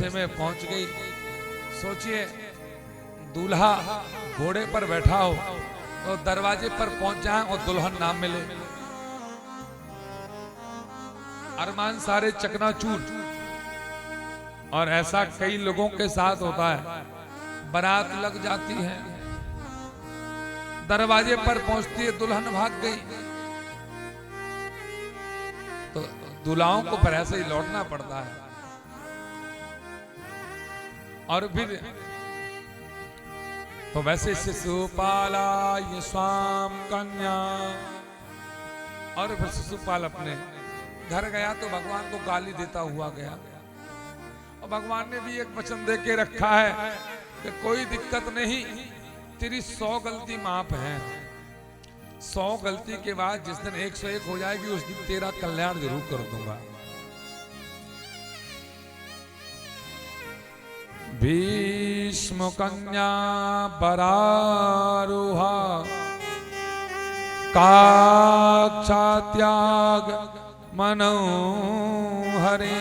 रास्ते में पहुंच गई। सोचिए, दूल्हा घोड़े पर बैठा हो और दरवाजे पर पहुंच जाए और दुल्हन ना मिले, अरमान सारे चकनाचूर। और ऐसा कई लोगों के साथ होता है। बारात लग जाती है, दरवाजे पर पहुंचती है, दुल्हन भाग गई, तो दूल्हाओं को फिर ऐसे ही लौटना पड़ता है। और फिर तो वैसे शिशुपाला ये स्वाम कन्या, और फिर शिशुपाल अपने घर गया तो भगवान को गाली देता हुआ गया। और भगवान ने भी एक वचन दे के रखा है कि कोई दिक्कत नहीं, तेरी 100 गलती माफ है। 100 गलती के बाद जिस दिन 101 हो जाएगी उस दिन तेरा कल्याण जरूर कर दूंगा। भीष्म कन्या बरारुहा काक्षा त्याग मनोहरे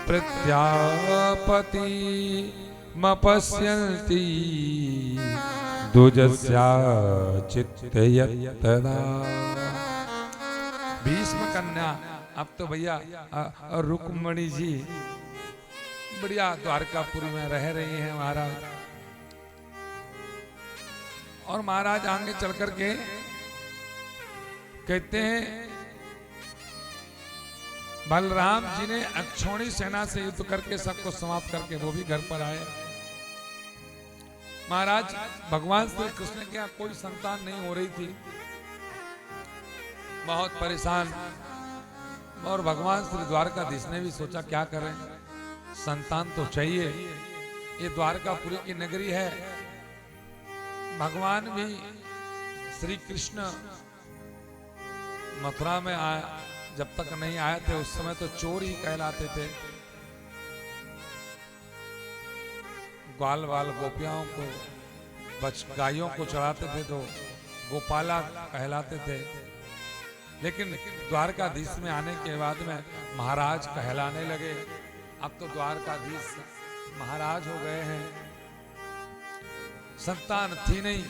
प्रत्यापति मपश्यन्ति दुजस्या चित्तयत्तदा। भीष्म कन्या, अब तो भैया रुक्मणी जी बढ़िया द्वारकापुरी में रह रही हैं महाराज। और महाराज आगे चल करके कहते हैं, बलराम जी ने अक्षौणी सेना से युद्ध करके सबको समाप्त करके वो भी घर पर आए। महाराज भगवान श्री कृष्ण के यहाँ कोई संतान नहीं हो रही थी, बहुत परेशान। और भगवान श्री द्वारकाधीश ने भी सोचा क्या करें, संतान तो चाहिए, ये द्वारकापुरी की नगरी है। भगवान भी श्री कृष्ण मथुरा में आया, जब तक नहीं आए थे उस समय तो चोर ही कहलाते थे। ग्वाल वाल गोपियाओं को, गायों को चढ़ाते थे तो गोपाला कहलाते थे। लेकिन द्वारकाधीश में आने के बाद में महाराज कहलाने लगे। अब तो द्वारकाधीश महाराज हो गए हैं। संतान थी नहीं,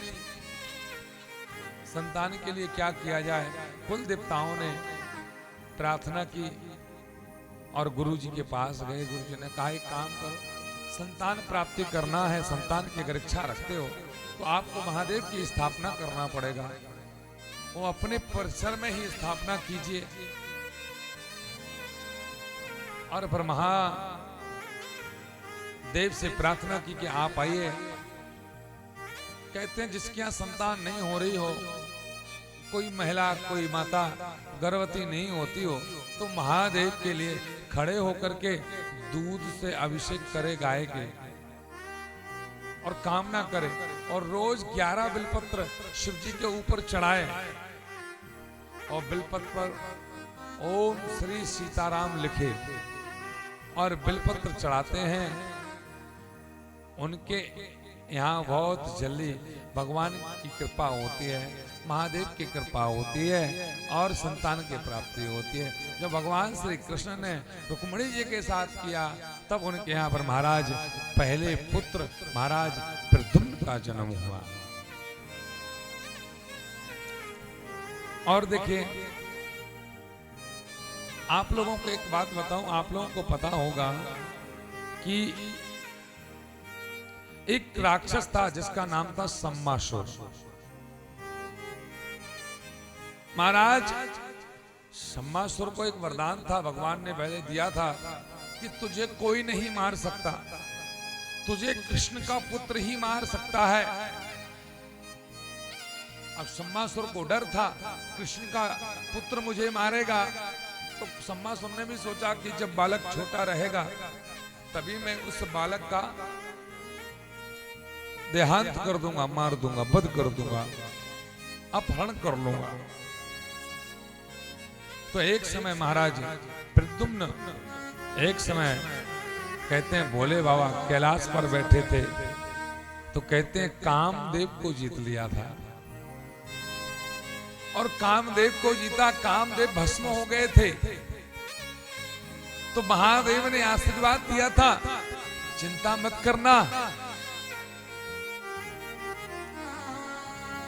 संतान के लिए क्या किया जाए। कुल देवताओं ने प्रार्थना की और गुरु जी के पास गए। गुरु जी ने कहा, एक काम करो, संतान प्राप्ति करना है, संतान की अगर इच्छा रखते हो तो आपको महादेव की स्थापना करना पड़ेगा। वो अपने परिसर में ही स्थापना कीजिए। और फिर महादेव से प्रार्थना की कि आप आइए। कहते हैं जिसके यहाँ संतान नहीं हो रही हो, कोई महिला कोई माता गर्भवती नहीं होती हो, तो महादेव के लिए खड़े होकर के दूध से अभिषेक करे गाय के और कामना करे, और रोज 11 बिलपत्र शिव जी के ऊपर चढ़ाए और बिलपत्र पर ओम श्री सीताराम लिखे और बिलपत्र चढ़ाते हैं। उनके यहाँ बहुत जल्दी भगवान की कृपा होती है, महादेव की कृपा होती है और संतान की प्राप्ति होती है। जब भगवान श्री कृष्ण ने रुक्मिणी जी के साथ किया तब उनके यहाँ पर महाराज पहले पुत्र महाराज प्रद्युम्न का जन्म हुआ। और देखिए, आप लोगों को एक बात बताऊं, आप लोगों को पता होगा कि एक राक्षस था जिसका नाम था सम्मासुर। महाराज सम्मासुर को एक वरदान था, भगवान ने पहले दिया था कि तुझे कोई नहीं मार सकता, तुझे कृष्ण का पुत्र ही मार सकता है। अब सम्मासुर को डर था, कृष्ण का पुत्र मुझे मारेगा। तो सम्मासुर ने भी सोचा कि जब बालक छोटा रहेगा तभी मैं उस बालक का देहांत कर दूंगा, मार दूंगा, वध कर दूंगा, अपहरण कर लूंगा। तो एक समय महाराज प्रद्युम्न एक समय कहते हैं भोले बाबा कैलाश पर बैठे थे, तो कहते हैं कामदेव को जीत लिया था। और कामदेव को जीता, कामदेव भस्म हो गए थे। तो महादेव ने आशीर्वाद दिया था, चिंता मत करना।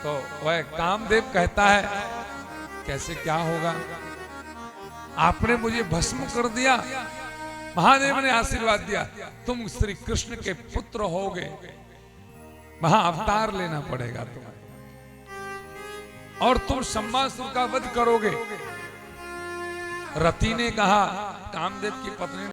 तो वह कामदेव कहता है, कैसे क्या होगा, आपने मुझे भस्म कर दिया, महादेव ने आशीर्वाद दिया, तुम श्री कृष्ण के पुत्र होगे, महा अवतार लेना पड़ेगा तुम्हें, और तुम शंबासुर का वध करोगे। रति ने कहा, कामदेव की पत्नी